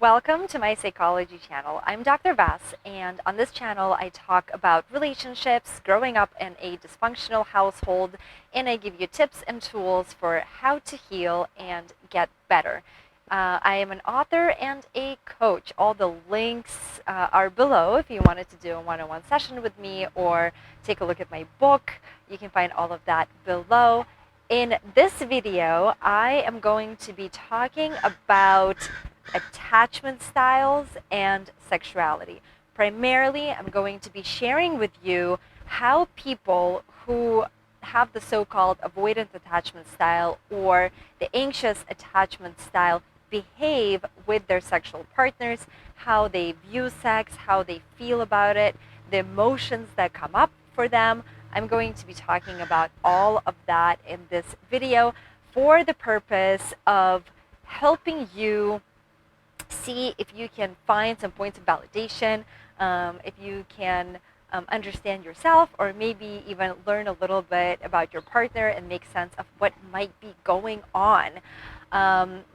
Welcome to my psychology channel. I'm Dr. Vass, and on this channel, I talk about relationships, growing up in a dysfunctional household, and I give you tips and tools for how to heal and get better. I am an author and a coach. All the links are below if you wanted to do a one-on-one session with me or take a look at my book. You can find all of that below. In this video, I am going to be talking about attachment styles and sexuality. Primarily, I'm going to be sharing with you how people who have the so-called avoidant attachment style or the anxious attachment style behave with their sexual partners, how they view sex, how they feel about it, the emotions that come up for them. I'm going to be talking about all of that in this video for the purpose of helping you see if you can find some points of validation, if you can understand yourself, or maybe even learn a little bit about your partner and make sense of what might be going on.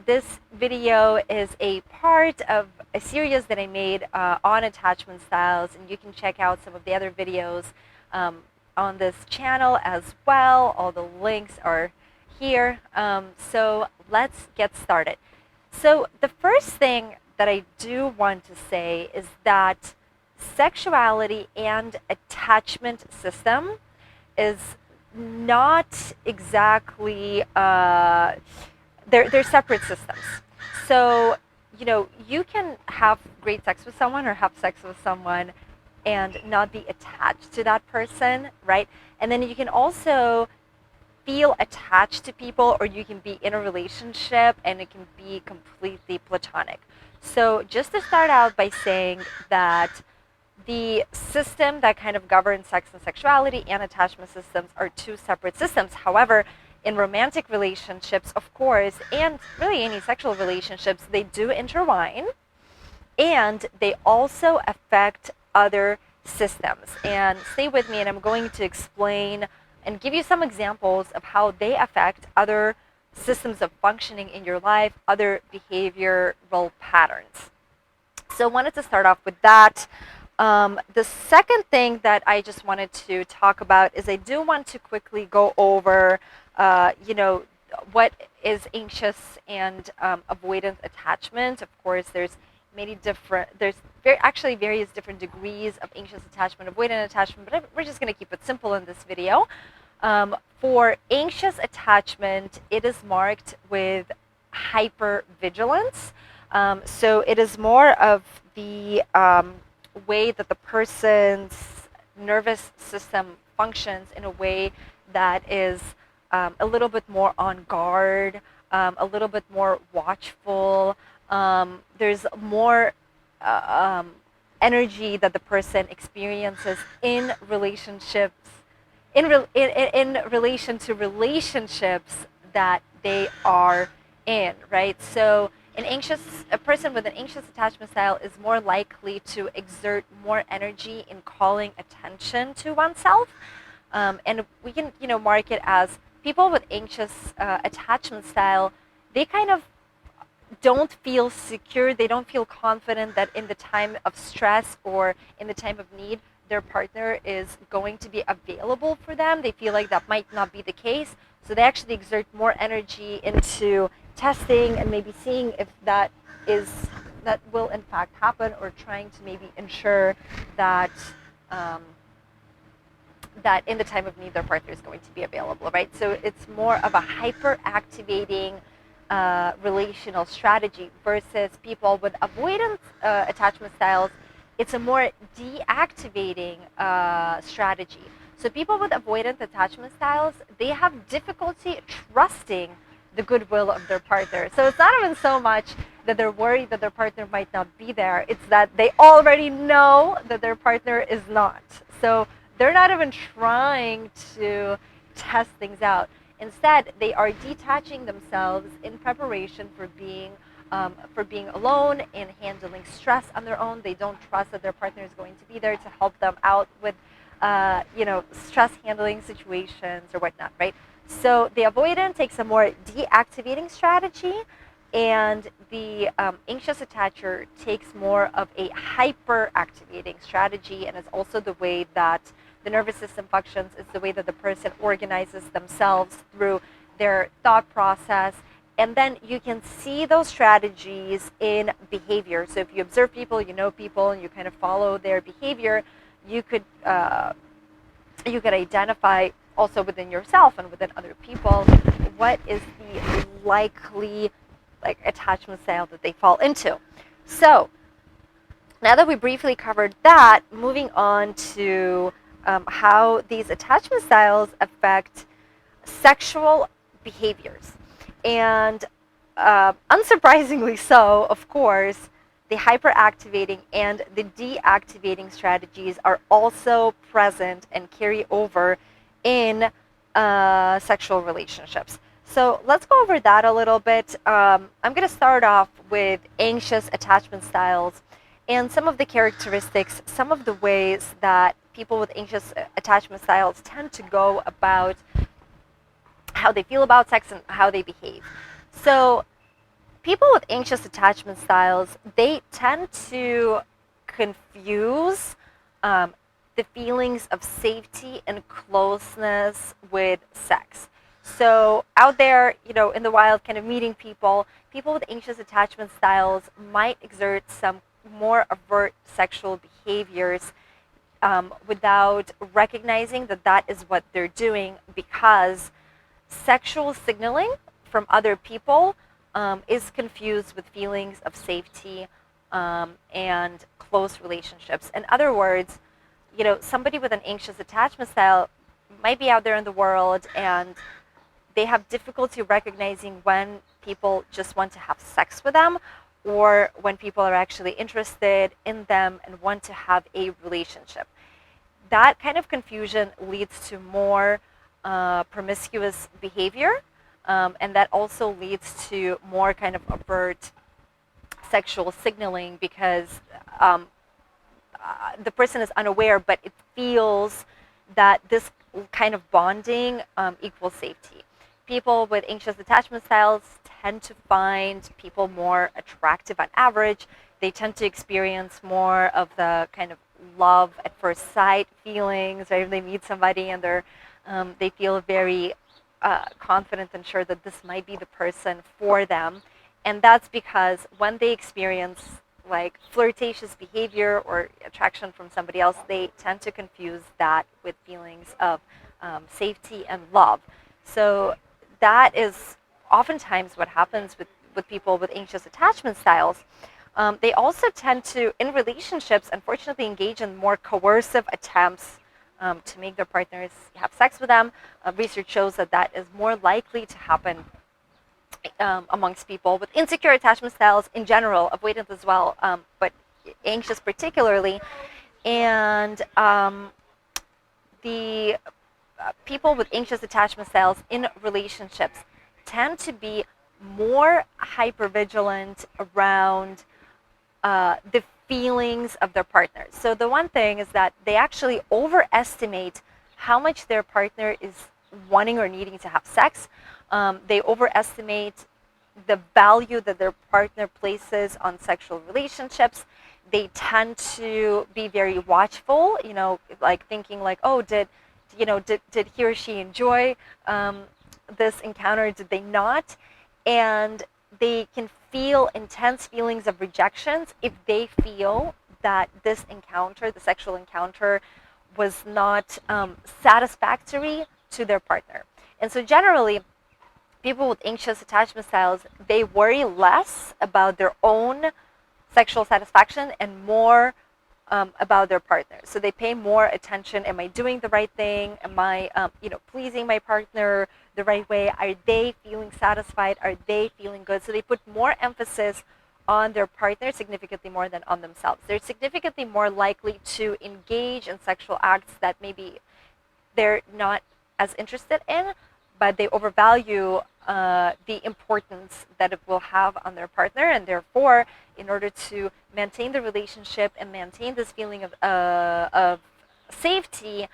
This video is a part of a series that I made on attachment styles, and you can check out some of the other videos on this channel as well. All the links are here. So let's get started. So the first thing that I do want to say is that sexuality and attachment system is not exactly, they're separate systems. So, you can have great sex with someone or have sex with someone and not be attached to that person, right? And then you can also feel attached to people, or you can be in a relationship and it can be completely platonic. So just to start out by saying that the system that kind of governs sex and sexuality and attachment systems are two separate systems. However, in romantic relationships, of course, and really any sexual relationships, they do intertwine, and they also affect other systems. And stay with me, and I'm going to explain and give you some examples of how they affect other systems of functioning in your life, other behavioral patterns. So I wanted to start off with that. The second thing that I just wanted to talk about is I do want to quickly go over, what is anxious and avoidant attachment. Of course, there's actually various different degrees of anxious attachment, avoidant attachment, but we're just going to keep it simple in this video. For anxious attachment, it is marked with hypervigilance. So it is more of the way that the person's nervous system functions in a way that is a little bit more on guard, a little bit more watchful. There's more energy that the person experiences in relationships, in relation to relationships that they are in, right? So a person with an anxious attachment style is more likely to exert more energy in calling attention to oneself. And we can, mark it as people with anxious attachment style, they kind of don't feel secure, they don't feel confident that in the time of stress or in the time of need, their partner is going to be available for them. They feel like that might not be the case. So they actually exert more energy into testing and maybe seeing if that will in fact happen, or trying to maybe ensure that that in the time of need their partner is going to be available, right? So it's more of a hyper-activating relational strategy versus people with avoidant attachment styles. It's a more deactivating strategy. So people with avoidant attachment styles, they have difficulty trusting the goodwill of their partner. So it's not even so much that they're worried that their partner might not be there. It's that they already know that their partner is not. So they're not even trying to test things out. Instead, they are detaching themselves in preparation for being alone and handling stress on their own. They don't trust that their partner is going to be there to help them out with, stress handling situations or whatnot, right? So the avoidant takes a more deactivating strategy, And the anxious attacher takes more of a hyperactivating strategy, and it's also the way that the nervous system functions. It's the way that the person organizes themselves through their thought process. And then you can see those strategies in behavior. So if you observe people, you know people, and you kind of follow their behavior, you could identify also within yourself and within other people what is the likely attachment style that they fall into. So now that we briefly covered that, moving on to how these attachment styles affect sexual behaviors. And unsurprisingly so, of course, the hyperactivating and the deactivating strategies are also present and carry over in sexual relationships. So let's go over that a little bit. I'm going to start off with anxious attachment styles and some of the characteristics, some of the ways that people with anxious attachment styles tend to go about how they feel about sex and how they behave. So people with anxious attachment styles, they tend to confuse the feelings of safety and closeness with sex. So out there, in the wild, kind of meeting people with anxious attachment styles might exert some more overt sexual behaviors without recognizing that that is what they're doing, because sexual signaling from other people is confused with feelings of safety and close relationships. In other words, somebody with an anxious attachment style might be out there in the world and they have difficulty recognizing when people just want to have sex with them or when people are actually interested in them and want to have a relationship. That kind of confusion leads to more promiscuous behavior, and that also leads to more kind of overt sexual signaling, because the person is unaware, but it feels that this kind of bonding equals safety. People with anxious attachment styles tend to find people more attractive on average. They tend to experience more of the kind of love at first sight feelings, right? If they meet somebody and they feel very confident and sure that this might be the person for them. And that's because when they experience flirtatious behavior or attraction from somebody else, they tend to confuse that with feelings of safety and love. So that is oftentimes what happens with people with anxious attachment styles. They also tend to, in relationships, unfortunately, engage in more coercive attempts to make their partners have sex with them. Research shows that that is more likely to happen amongst people with insecure attachment styles in general, avoidant as well, but anxious particularly. And the people with anxious attachment styles in relationships tend to be more hypervigilant around the feelings of their partners. So the one thing is that they actually overestimate how much their partner is wanting or needing to have sex. They overestimate the value that their partner places on sexual relationships. They tend to be very watchful, thinking oh, did he or she enjoy this encounter? Did they not? And they can feel intense feelings of rejections if they feel that this encounter, the sexual encounter, was not satisfactory to their partner. And so generally, people with anxious attachment styles, they worry less about their own sexual satisfaction and more about their partner. So they pay more attention. Am I doing the right thing? Am I, pleasing my partner the right way? Are they feeling satisfied? Are they feeling good? So they put more emphasis on their partner significantly more than on themselves. They're significantly more likely to engage in sexual acts that maybe they're not as interested in, but they overvalue the importance that it will have on their partner, and therefore, in order to maintain the relationship and maintain this feeling of safety,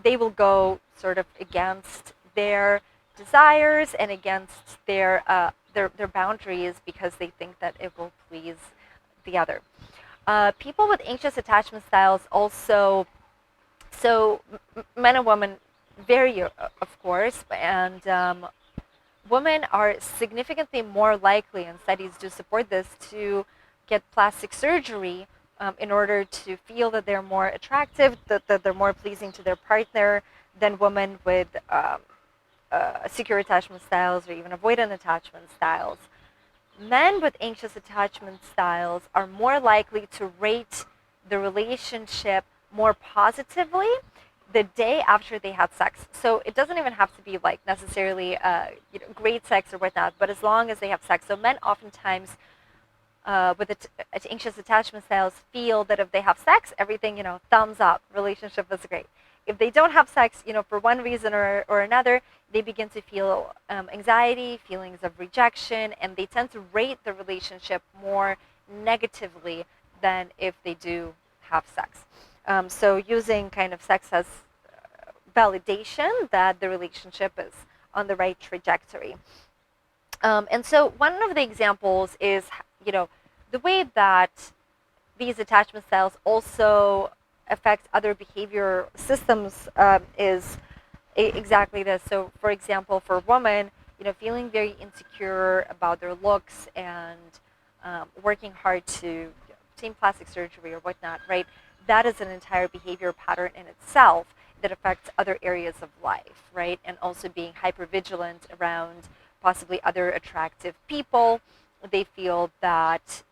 they will go sort of against their desires and against their their boundaries because they think that it will please the other. People with anxious attachment styles also, so men and women vary, of course, and women are significantly more likely, and studies do support this, to get plastic surgery in order to feel that they're more attractive, that they're more pleasing to their partner than women with secure attachment styles or even avoidant attachment styles. Men with anxious attachment styles are more likely to rate the relationship more positively the day after they had sex. So it doesn't even have to be like necessarily great sex or whatnot, but as long as they have sex. So men oftentimes with anxious attachment styles feel that if they have sex, everything, thumbs up, relationship is great. If they don't have sex, for one reason or another, they begin to feel anxiety, feelings of rejection, and they tend to rate the relationship more negatively than if they do have sex. So using kind of sex as validation that the relationship is on the right trajectory. And so one of the examples is, the way that these attachment styles also affect other behavior systems is exactly this. So, for example, for a woman, feeling very insecure about their looks and working hard to obtain plastic surgery or whatnot, right? That is an entire behavior pattern in itself that affects other areas of life, right? And also being hypervigilant around possibly other attractive people. They feel that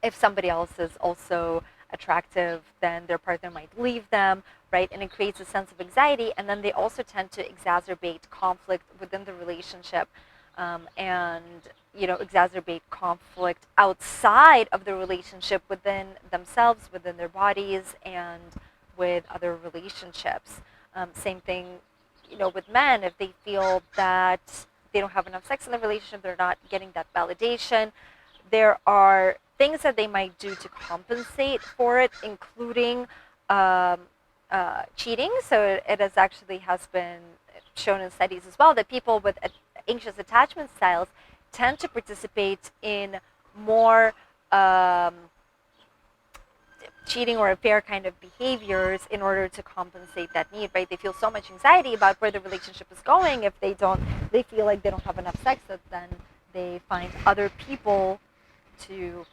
if somebody else is also attractive, then their partner might leave them, right? And it creates a sense of anxiety. And then they also tend to exacerbate conflict within the relationship and, exacerbate conflict outside of the relationship within themselves, within their bodies, and with other relationships. Same thing, with men, if they feel that they don't have enough sex in the relationship, they're not getting that validation, there are things that they might do to compensate for it, including cheating. So it has been shown in studies as well that people with anxious attachment styles tend to participate in more cheating or affair kind of behaviors in order to compensate that need, right? They feel so much anxiety about where the relationship is going if they feel like they don't have enough sex, that then they find other people to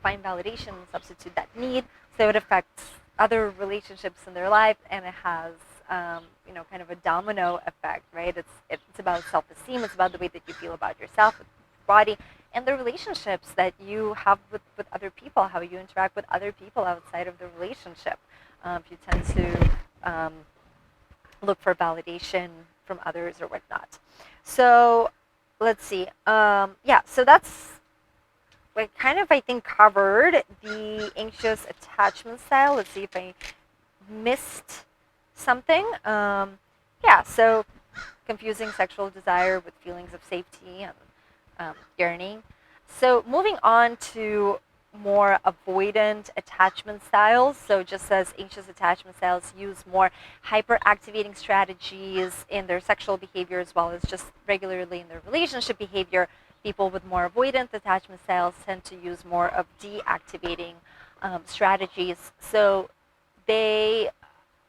find validation and substitute that need. So it affects other relationships in their life, and it has kind of a domino effect, right? It's about self-esteem. It's about the way that you feel about yourself, your body, and the relationships that you have with other people, how you interact with other people outside of the relationship. If you tend to look for validation from others or whatnot. So let's see. So that's kind of, I think, covered the anxious attachment style. Let's see if I missed something. So confusing sexual desire with feelings of safety and yearning. So moving on to more avoidant attachment styles. So just as anxious attachment styles use more hyperactivating strategies in their sexual behavior as well as just regularly in their relationship behavior, people with more avoidant attachment styles tend to use more of deactivating strategies. So they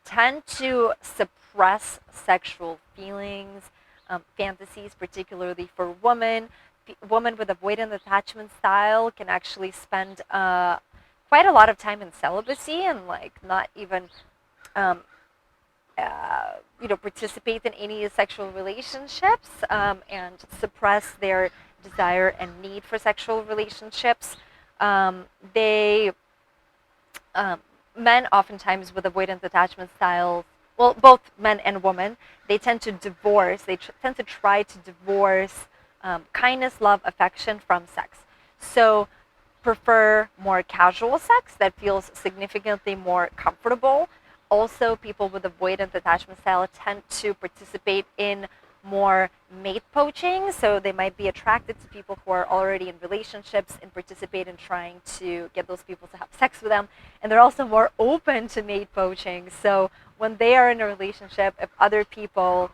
tend to suppress sexual feelings, fantasies, particularly for women. Women with avoidant attachment style can actually spend quite a lot of time in celibacy and not even participate in any sexual relationships and suppress their desire and need for sexual relationships. They Men oftentimes with avoidant attachment styles, well, both men and women, they tend to divorce. They tend to try to divorce kindness, love, affection from sex. So prefer more casual sex that feels significantly more comfortable. Also, people with avoidant attachment style tend to participate in more mate poaching. So they might be attracted to people who are already in relationships and participate in trying to get those people to have sex with them. And they're also more open to mate poaching. So when they are in a relationship, if other people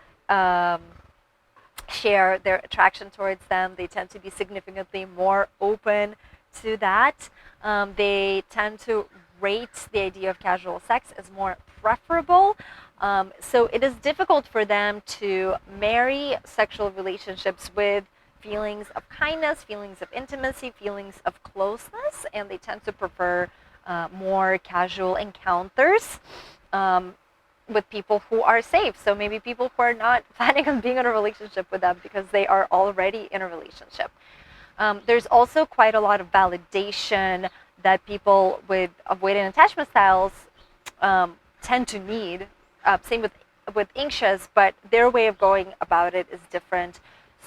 share their attraction towards them. They tend to be significantly more open to that. They tend to rate the idea of casual sex as more preferable. So it is difficult for them to marry sexual relationships with feelings of kindness, feelings of intimacy, feelings of closeness, and they tend to prefer more casual encounters with people who are safe. So maybe people who are not planning on being in a relationship with them because they are already in a relationship. There's also quite a lot of validation that people with avoidant attachment styles tend to need. Same with anxious, but their way of going about it is different.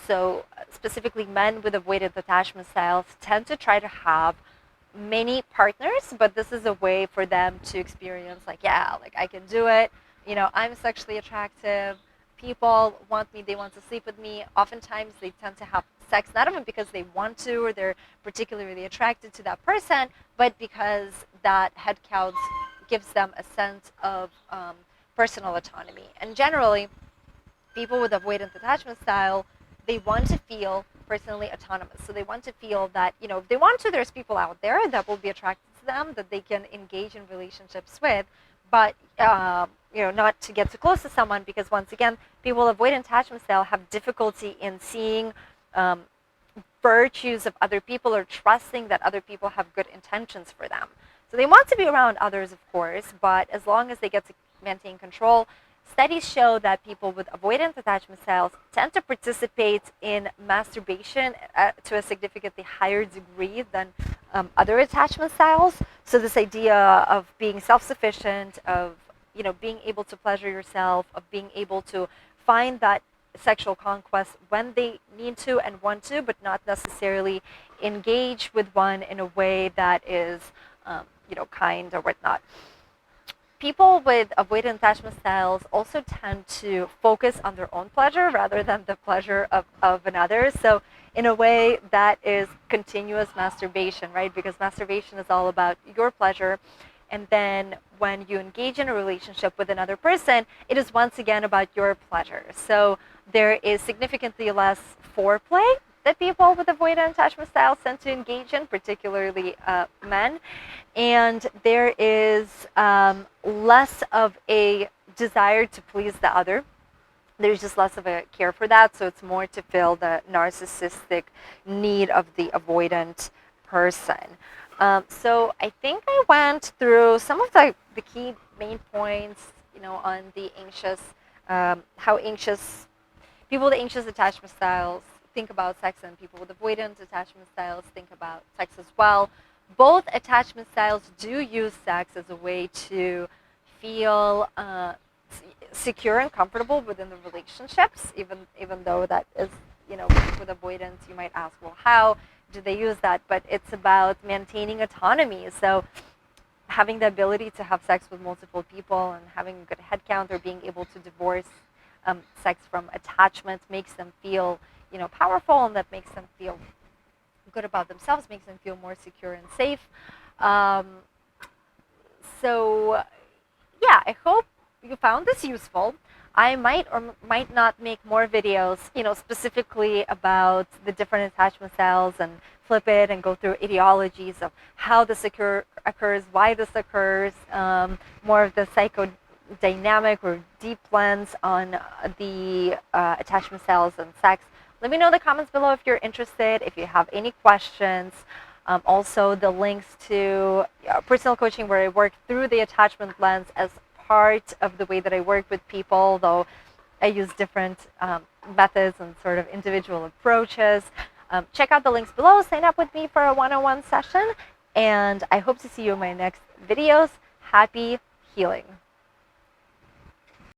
So specifically, men with avoidant attachment styles tend to try to have many partners, but this is a way for them to experience like, yeah, like I can do it. You know, I'm sexually attractive. People want me, they want to sleep with me. Oftentimes they tend to have sex not even because they want to or they're particularly attracted to that person, but because that head count gives them a sense of personal autonomy. And generally, people with avoidant attachment style, they want to feel personally autonomous. So they want to feel that, you know, if they want to, there's people out there that will be attracted to them, that they can engage in relationships with, but you know, not to get too close to someone, because once again, people with avoidant attachment style have difficulty in seeing virtues of other people or trusting that other people have good intentions for them. So they want to be around others, of course, but as long as they get to maintain control, studies show that people with avoidant attachment styles tend to participate in masturbation to a significantly higher degree than other attachment styles. So this idea of being self-sufficient, of, you know, being able to pleasure yourself, of being able to find that sexual conquest when they need to and want to, but not necessarily engage with one in a way that is, you know, kind or whatnot. People with avoidant attachment styles also tend to focus on their own pleasure rather than the pleasure of another. So in a way, that is continuous masturbation, right? Because masturbation is all about your pleasure. And then when you engage in a relationship with another person, it is once again about your pleasure. So there is significantly less foreplay that people with avoidant attachment styles tend to engage in, particularly men. And there is less of a desire to please the other. There's just less of a care for that, so it's more to fill the narcissistic need of the avoidant person. So I think I went through some of the key main points, you know, on the anxious, how anxious people with anxious attachment styles think about sex, and people with avoidant attachment styles think about sex as well. Both attachment styles do use sex as a way to feel secure and comfortable within the relationships, even though that is, you know, with avoidance, you might ask, well, how do they use that? But it's about maintaining autonomy. So having the ability to have sex with multiple people and having a good head count, or being able to divorce sex from attachment, makes them feel, you know, powerful, and that makes them feel good about themselves, makes them feel more secure and safe. So yeah, I hope you found this useful. I might or might not make more videos, you know, specifically about the different attachment styles, and flip it and go through ideologies of how this occurs, why this occurs, more of the psychodynamic or deep lens on the attachment styles and sex. Let me know in the comments below if you're interested, if you have any questions. Also, the links to personal coaching, where I work through the attachment lens as part of the way that I work with people, though I use different methods and sort of individual approaches. Check out the links below. Sign up with me for a one-on-one session, and I hope to see you in my next videos. Happy healing.